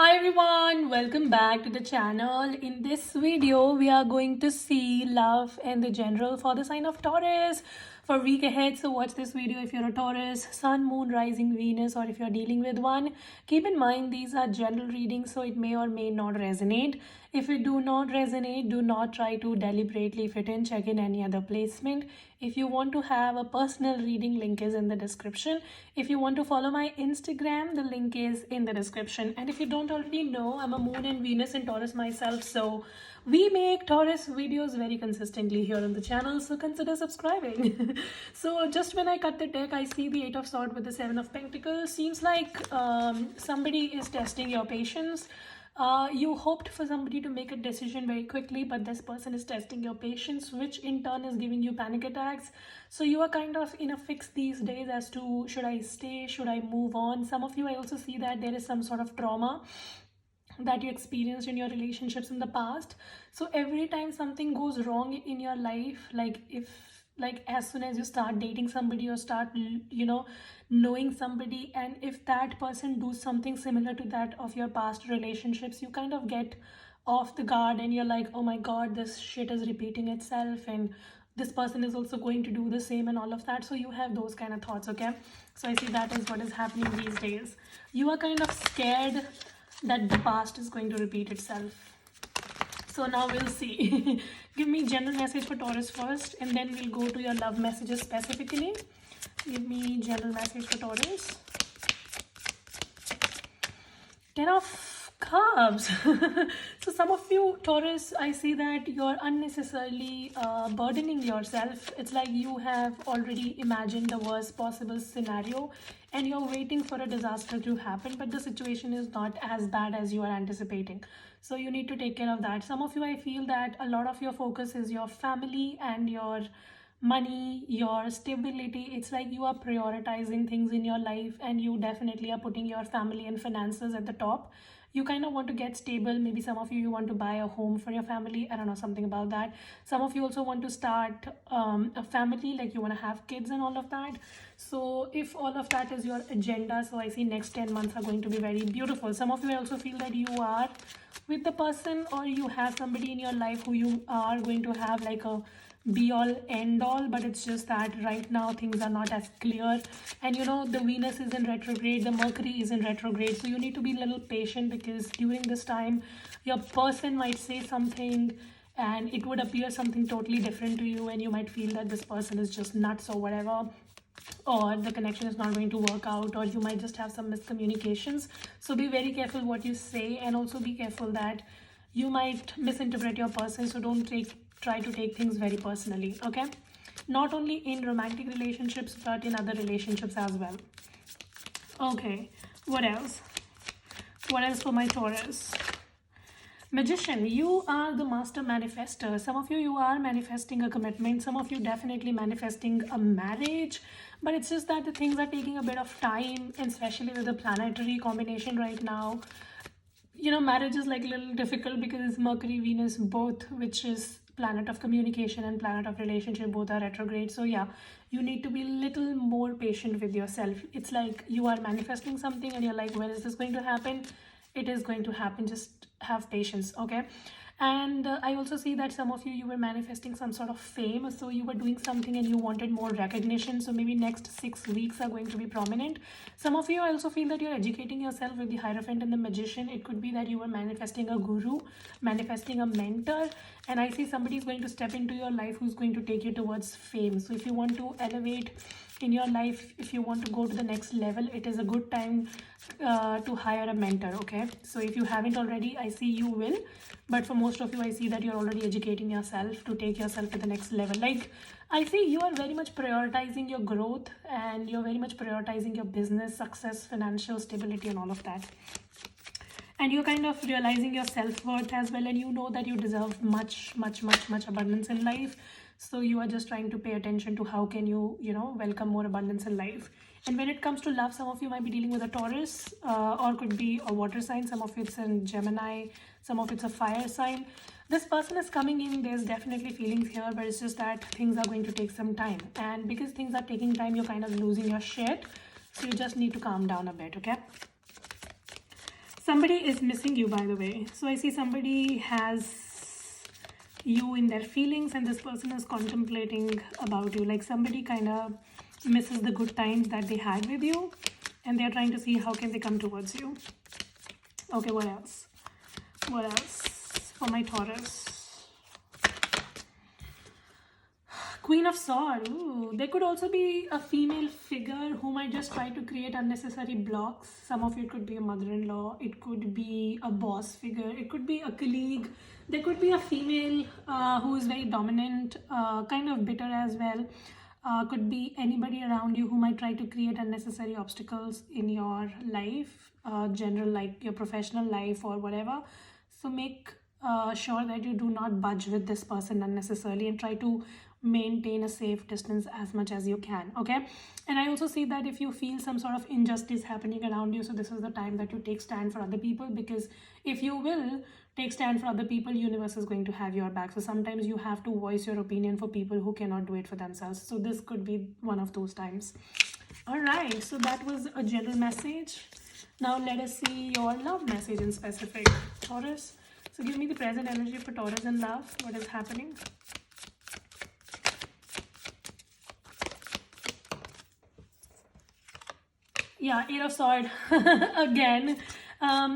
Hi everyone, welcome back to the channel. In this video, we are going to see love and the general for the sign of Taurus for week ahead. So watch this video if you're a Taurus, Sun, Moon, Rising, Venus, or if you're dealing with one. Keep in mind these are general readings, so it may or may not resonate. If it do not resonate, do not try to deliberately fit in, check in any other placement. If you want to have a personal reading, link is in the description. If you want to follow my Instagram, the link is in the description. And if you don't already know, I'm a Moon and Venus in Taurus myself, so we make Taurus videos very consistently here on the channel, so consider subscribing. So just when I cut the deck, I see the Eight of Swords with the Seven of Pentacles. Seems like somebody is testing your patience. You hoped for somebody to make a decision very quickly, but this person is testing your patience, which in turn is giving you panic attacks. So you are kind of in a fix these days as to should I stay, should I move on. Some of you, I also see that there is some sort of trauma that you experienced in your relationships in the past. So every time something goes wrong in your life, like as soon as you start dating somebody or start knowing somebody, and if that person does something similar to that of your past relationships, you kind of get off the guard and you're like, oh my god, this shit is repeating itself and this person is also going to do the same and all of that. So you have those kind of thoughts. Okay, so I see that is what is happening these days. You are kind of scared that the past is going to repeat itself. So now we'll see. Give me general message for Taurus first, and then we'll go to your love messages specifically. Give me general message for Taurus. Ten of Cups. So some of you Taurus, I see that you're unnecessarily burdening yourself. It's like you have already imagined the worst possible scenario and you're waiting for a disaster to happen, but the situation is not as bad as you are anticipating. So you need to take care of that. Some of you, I feel that a lot of your focus is your family and your money, your stability. It's like you are prioritizing things in your life and you definitely are putting your family and finances at the top. You kind of want to get stable. Maybe some of you want to buy a home for your family. I don't know, something about that. Some of you also want to start a family, like you want to have kids and all of that. So if all of that is your agenda, so I see next 10 months are going to be very beautiful. Some of you, I also feel that you are with the person or you have somebody in your life who you are going to have like a be all end all, but it's just that right now things are not as clear. And the Venus is in retrograde, the Mercury is in retrograde, so you need to be a little patient, because during this time your person might say something and it would appear something totally different to you, and you might feel that this person is just nuts or whatever, or the connection is not going to work out, or you might just have some miscommunications. So be very careful what you say, and also be careful that you might misinterpret your person. So don't try to take things very personally. Okay, not only in romantic relationships but in other relationships as well. Okay, what else for my Taurus? Magician, you are the master manifester. Some of you are manifesting a commitment. Some of you definitely manifesting a marriage, but it's just that the things are taking a bit of time, and especially with the planetary combination right now. Marriage is like a little difficult because it's Mercury, Venus, both, which is planet of communication and planet of relationship, both are retrograde. So yeah, you need to be a little more patient with yourself. It's like you are manifesting something and you're like, when is this going to happen? It is going to happen. Just have patience. Okay. And I also see that some of you were manifesting some sort of fame. So you were doing something and you wanted more recognition. So maybe next 6 weeks are going to be prominent. Some of you, I also feel that you're educating yourself with the Hierophant and the Magician. It could be that you were manifesting a guru, manifesting a mentor. And I see somebody is going to step into your life who's going to take you towards fame. So if you want to elevate in your life, if you want to go to the next level, it is a good time to hire a mentor. Okay, so if you haven't already, I see you will, but for most of you, I see that you're already educating yourself to take yourself to the next level. Like, I see you are very much prioritizing your growth and you're very much prioritizing your business success, financial stability, and all of that. And you're kind of realizing your self-worth as well, and you know that you deserve much abundance in life. So you are just trying to pay attention to how can you welcome more abundance in life. And when it comes to love, some of you might be dealing with a Taurus, or could be a water sign. Some of it's in Gemini, some of it's a fire sign. This person is coming in. There's definitely feelings here, but it's just that things are going to take some time, and because things are taking time, you're kind of losing your shit. So you just need to calm down a bit. Okay, Somebody is missing you, by the way. So I see somebody has you in their feelings, and this person is contemplating about you. Like somebody kind of misses the good times that they had with you, and they're trying to see how can they come towards you. Okay, what else? What else for my Taurus? Queen of Swords. Ooh, there could also be a female figure who might just try to create unnecessary blocks. Some of you, it could be a mother-in-law, it could be a boss figure, it could be a colleague. There could be a female who is very dominant, kind of bitter as well. Could be anybody around you who might try to create unnecessary obstacles in your life, general, like your professional life or whatever. So make sure that you do not budge with this person unnecessarily, and try to maintain a safe distance as much as you can. Okay, and I also see that if you feel some sort of injustice happening around you, so this is the time that you take stand for other people, because if you will take stand for other people, universe is going to have your back. So sometimes you have to voice your opinion for people who cannot do it for themselves. So this could be one of those times. All right, so that was a general message. Now let us see your love message in specific, Taurus. So give me the present energy for Taurus and love. What is happening? Yeah, Eight of Swords again.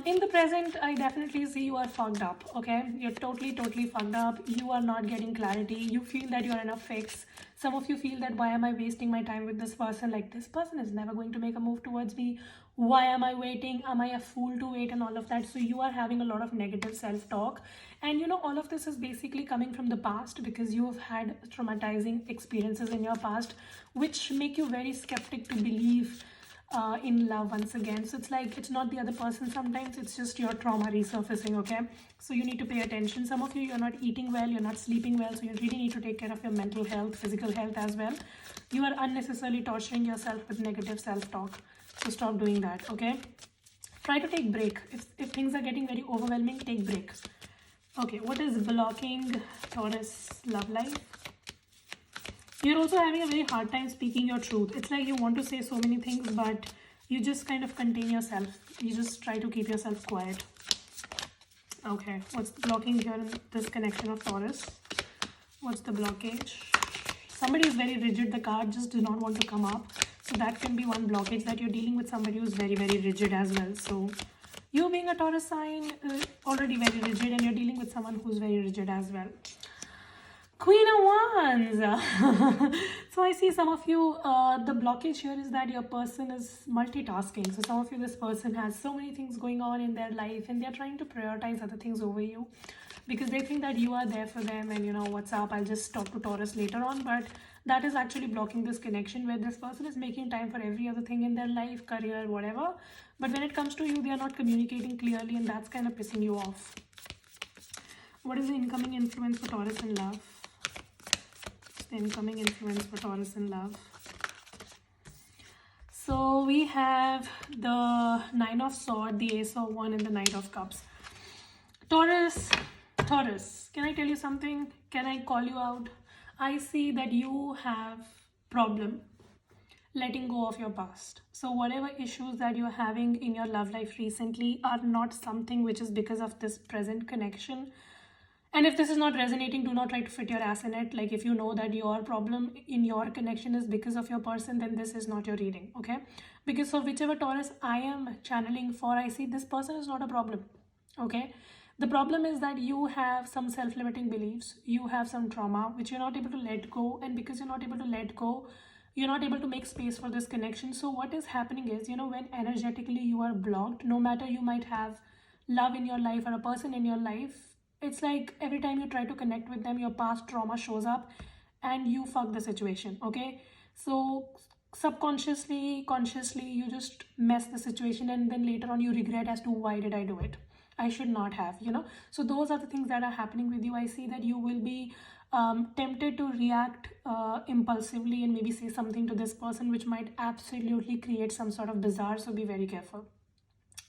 In the present, I definitely see you are fucked up. Okay, you're totally fucked up. You are not getting clarity. You feel that you're in a fix. Some of you feel that, why am I wasting my time with this person? Like, this person is never going to make a move towards me. Why am I waiting? Am I a fool to wait? And all of that. So you are having a lot of negative self-talk, and you know, all of this is basically coming from the past, because you have had traumatizing experiences in your past which make you very skeptic to believe in love once again. So it's like, it's not the other person, sometimes it's just your trauma resurfacing. Okay, so you need to pay attention. Some of you, you're not eating well, you're not sleeping well, so you really need to take care of your mental health, physical health as well. You are unnecessarily torturing yourself with negative self-talk, so stop doing that. Okay, try to take break. If things are getting very overwhelming, take break. Okay, what is blocking Taurus love life? You're also having a very hard time speaking your truth. It's like you want to say so many things, but you just kind of contain yourself. You just try to keep yourself quiet. Okay, what's blocking here in this connection of Taurus? What's the blockage? Somebody is very rigid. The card just does not want to come up. So that can be one blockage, that you're dealing with somebody who's very rigid as well. So you being a Taurus sign, already very rigid, and you're dealing with someone who's very rigid as well. Queen of Wands. So I see some of you, the blockage here is that your person is multitasking. So some of you, this person has so many things going on in their life, and they're trying to prioritize other things over you, because they think that you are there for them, and you know, what's up, I'll just talk to Taurus later on. But that is actually blocking this connection, where this person is making time for every other thing in their life, career, whatever. But when it comes to you, they are not communicating clearly, and that's kind of pissing you off. What is the incoming influence for Taurus in love? The incoming influence for Taurus in love. So we have the Nine of Swords, the Ace of Wands, and the Knight of Cups. Taurus, can I tell you something? Can I call you out? I see that you have problem letting go of your past. So whatever issues that you're having in your love life recently are not something which is because of this present connection. And if this is not resonating, do not try to fit your ass in it. Like, if you know that your problem in your connection is because of your person, then this is not your reading, okay? Because for whichever Taurus I am channeling for, I see this person is not a problem, okay? The problem is that you have some self-limiting beliefs. You have some trauma, which you're not able to let go. And because you're not able to let go, you're not able to make space for this connection. So what is happening is, you know, when energetically you are blocked, no matter you might have love in your life or a person in your life, it's like every time you try to connect with them, your past trauma shows up and you fuck the situation, okay? So subconsciously, consciously, you just mess the situation, and then later on you regret as to, why did I do it? I should not have, you know? So those are the things that are happening with you. I see that you will be tempted to react impulsively and maybe say something to this person which might absolutely create some sort of bizarre, so be very careful.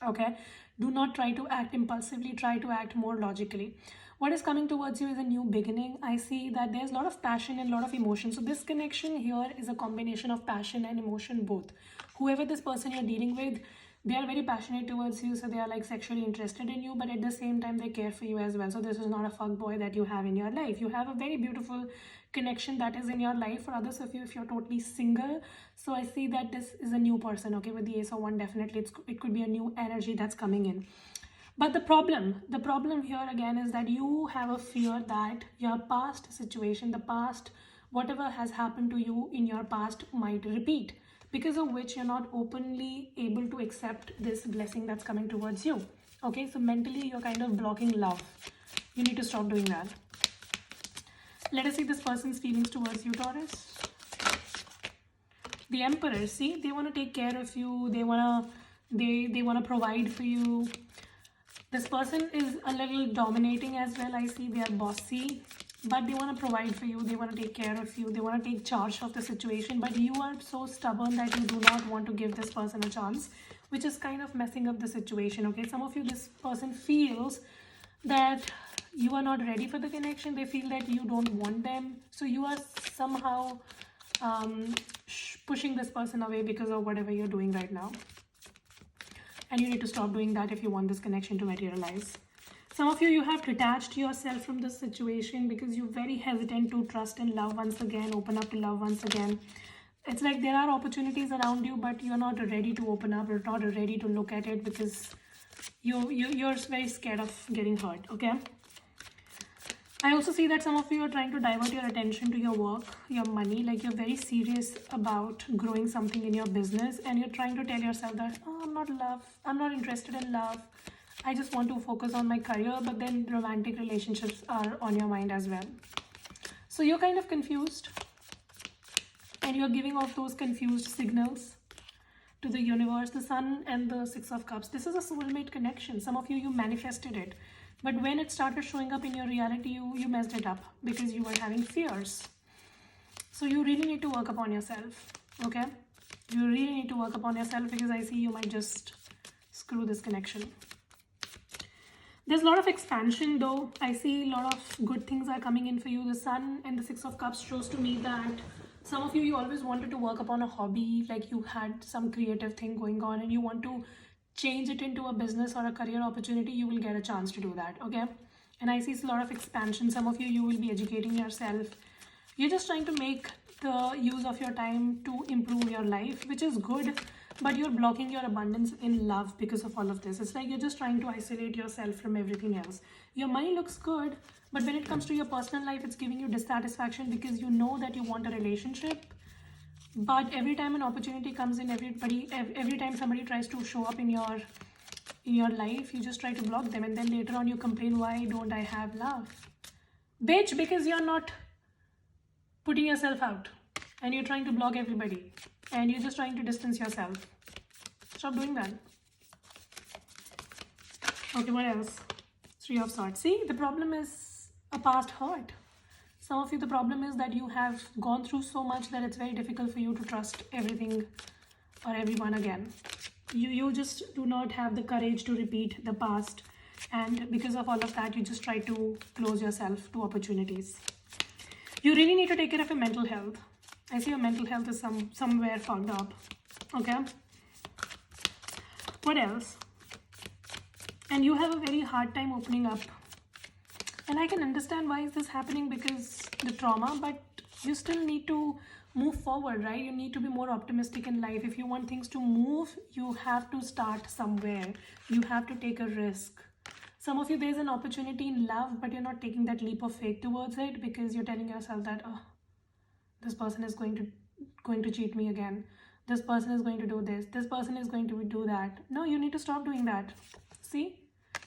Okay, do not try to act impulsively, try to act more logically. What is coming towards you is a new beginning. I see that there's a lot of passion and a lot of emotion. So this connection here is a combination of passion and emotion both. Whoever this person you're dealing with, They are very passionate towards you, so they are like sexually interested in you, but at the same time they care for you as well. So this is not a fuck boy that you have in your life. You have a very beautiful connection that is in your life. For others of you, if you're totally single, so I see that this is a new person. Okay, with the Ace of One, definitely it could be a new energy that's coming in. But the problem here again is that you have a fear that your past situation, the past, whatever has happened to you in your past might repeat, because of which you're not openly able to accept this blessing that's coming towards you. Okay, so mentally you're kind of blocking love. You need to stop doing that. Let us see this person's feelings towards you, Taurus. The Emperor, see, they want to take care of you. They want to provide for you. This person is a little dominating as well. I see they are bossy, but they want to provide for you. They want to take care of you. They want to take charge of the situation, but you are so stubborn that you do not want to give this person a chance, which is kind of messing up the situation. Okay, some of you, this person feels that you are not ready for the connection. They feel that you don't want them, so you are somehow pushing this person away because of whatever you're doing right now. And you need to stop doing that if you want this connection to materialize. Some of you, you have detached yourself from this situation because you're very hesitant to trust and love once again, open up to love once again. It's like there are opportunities around you, but you're not ready to open up or not ready to look at it because you're very scared of getting hurt, okay? I also see that some of you are trying to divert your attention to your work, your money, like you're very serious about growing something in your business and you're trying to tell yourself that, oh, I'm not interested in love. I just want to focus on my career, but then romantic relationships are on your mind as well. So you're kind of confused and you're giving off those confused signals to the universe, the Sun and the Six of Cups. This is a soulmate connection. Some of you, you manifested it. But when it started showing up in your reality, you messed it up because you were having fears. So you really need to work upon yourself, okay? You really need to work upon yourself because I see you might just screw this connection. There's a lot of expansion though. I see a lot of good things are coming in for you. The Sun and the Six of Cups shows to me that some of you, you always wanted to work upon a hobby, like you had some creative thing going on and you want to change it into a business or a career opportunity. You will get a chance to do that, okay? And I see a lot of expansion. Some of you, you will be educating yourself. You're just trying to make the use of your time to improve your life, which is good, but you're blocking your abundance in love because of all of this. It's like you're just trying to isolate yourself from everything else. Your money looks good, but when it comes to your personal life, it's giving you dissatisfaction because you know that you want a relationship, but every time an opportunity comes in, every time somebody tries to show up in your life, you just try to block them, and then later on you complain, why don't I have love? Bitch, because you're not putting yourself out and you're trying to block everybody and you're just trying to distance yourself. Stop doing that. Okay, what else? Three of Swords. See, the problem is a past hurt. Some of you, the problem is that you have gone through so much that it's very difficult for you to trust everything or everyone again. You just do not have the courage to repeat the past, and because of all of that, you just try to close yourself to opportunities. You really need to take care of your mental health. I see your mental health is somewhere fucked up, okay? What else? And you have a very hard time opening up. And I can understand why is this happening, because the trauma, but you still need to move forward, right? You need to be more optimistic in life. If you want things to move, you have to start somewhere. You have to take a risk. Some of you, there's an opportunity in love, but you're not taking that leap of faith towards it because you're telling yourself that, oh, this person is going to cheat me again. This person is going to do this. This person is going to do that. No, you need to stop doing that. See?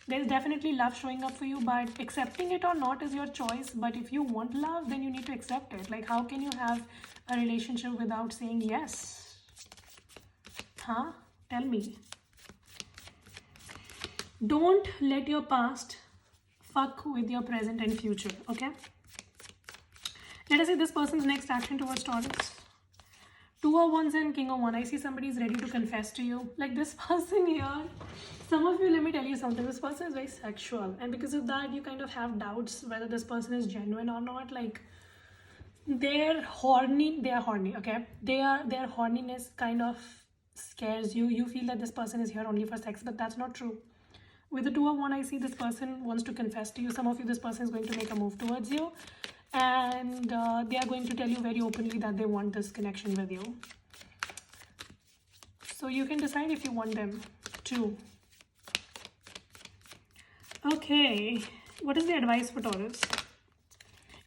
There's definitely love showing up for you, but accepting it or not is your choice. But if you want love, then you need to accept it. Like, how can you have a relationship without saying yes? Huh? Tell me. Don't let your past fuck with your present and future, okay? Let us see this person's next action towards Taurus. Two of Wands and King of Wands. I see somebody is ready to confess to you. Like this person here, some of you, let me tell you something. This person is very sexual. And because of that, you kind of have doubts whether this person is genuine or not. Like, they are horny, okay? Their horniness kind of scares you. You feel that this person is here only for sex, but that's not true. With the Two of Wands, I see this person wants to confess to you. Some of you, this person is going to make a move towards you, and they are going to tell you very openly that they want this connection with you. So you can decide if you want them too. Okay, what is the advice for Taurus?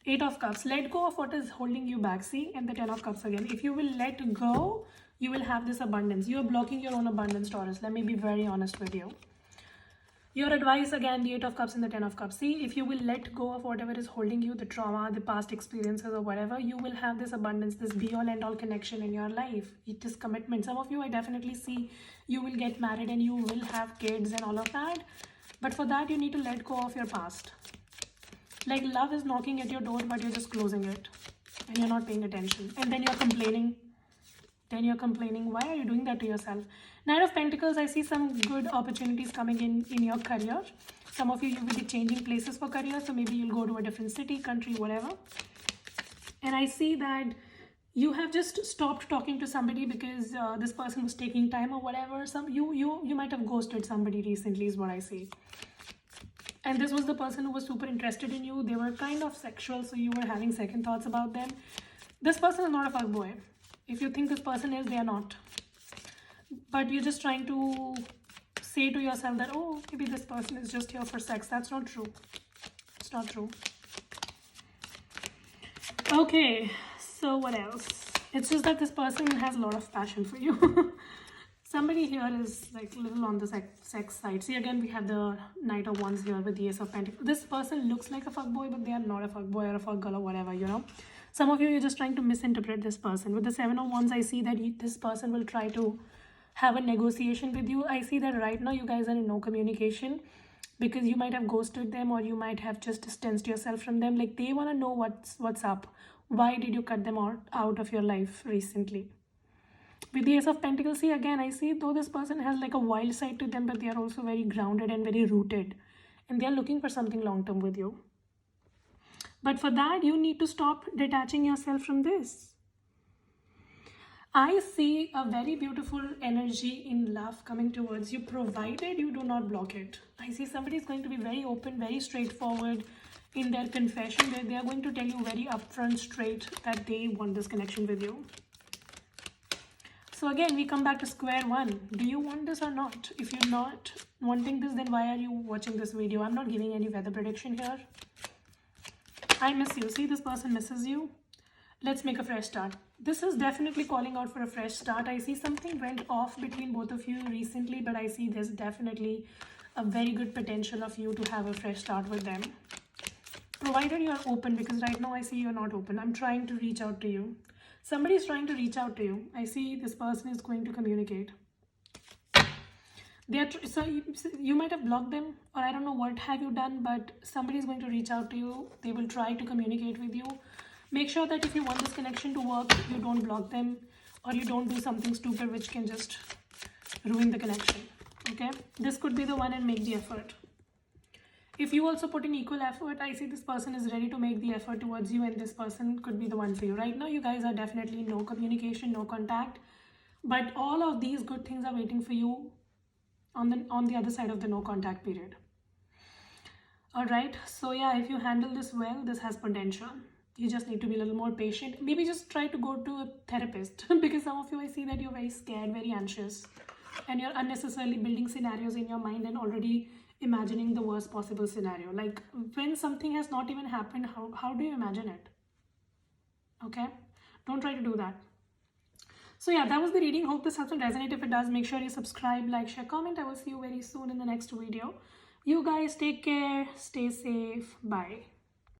8 of Cups. Let go of what is holding you back. See, and the 10 of Cups again. If you will let go, you will have this abundance. You are blocking your own abundance, Taurus. Let me be very honest with you. Your advice again, the 8 of Cups and the 10 of Cups. See, if you will let go of whatever is holding you, the trauma, the past experiences or whatever, you will have this abundance, this be-all and all connection in your life. It is commitment. Some of you, I definitely see you will get married and you will have kids and all of that. But for that, you need to let go of your past. Like love is knocking at your door, but you're just closing it. And you're not paying attention. And then you're complaining. Why are you doing that to yourself? Knight of Pentacles, I see some good opportunities coming in your career. Some of you will be changing places for career. So maybe you'll go to a different city, country, whatever. And I see that you have just stopped talking to somebody because this person was taking time or whatever. You might have ghosted somebody recently is what I see. And this was the person who was super interested in you. They were kind of sexual, so you were having second thoughts about them. This person is not a fuckboy. If you think this person is, they are not. But you're just trying to say to yourself that, oh, maybe this person is just here for sex. That's not true. It's not true. Okay, so what else? It's just that this person has a lot of passion for you. Somebody here is like a little on the sex side. See, again, we have the Knight of Wands here with the Ace of Pentacles. This person looks like a fuckboy, but they are not a fuckboy or a fuckgirl or whatever, you know. Some of you, you're just trying to misinterpret this person. With the Seven of Wands, I see that this person will try to have a negotiation with you. I see that right now you guys are in no communication because you might have ghosted them or you might have just distanced yourself from them. Like they want to know what's up. Why did you cut them out of your life recently? With the Ace of Pentacles, see again, I see though this person has like a wild side to them, but they are also very grounded and very rooted. And they are looking for something long-term with you. But for that, you need to stop detaching yourself from this. I see a very beautiful energy in love coming towards you, provided you do not block it. I see somebody is going to be very open, very straightforward in their confession. That they are going to tell you very upfront, straight, that they want this connection with you. So again, we come back to square one. Do you want this or not? If you're not wanting this, then why are you watching this video? I'm not giving any weather prediction here. I miss you. See, this person misses you. Let's make a fresh start. This is definitely calling out for a fresh start. I see something went off between both of you recently, but I see there's definitely a very good potential of you to have a fresh start with them. Provided you're open, because right now I see you're not open. I'm trying to reach out to you. Somebody is trying to reach out to you. I see this person is going to communicate. So you might have blocked them, or I don't know what have you done, but somebody is going to reach out to you. They will try to communicate with you. Make sure that if you want this connection to work, you don't block them or you don't do something stupid which can just ruin the connection. Okay, this could be the one, and make the effort. If you also put in equal effort, I see this person is ready to make the effort towards you, and this person could be the one for you. Right now, you guys are definitely no communication, no contact, but all of these good things are waiting for you on the other side of the no contact period. All right, so yeah, if you handle this well, this has potential. You just need to be a little more patient. Maybe just try to go to a therapist because some of you, I see that you're very scared, very anxious, and you're unnecessarily building scenarios in your mind and already imagining the worst possible scenario. Like when something has not even happened, how do you imagine it? Okay, don't try to do that. So yeah, that was the reading. Hope this helps and resonate. If it does, make sure you subscribe, like, share, comment. I will see you very soon in the next video. You guys take care, stay safe, bye.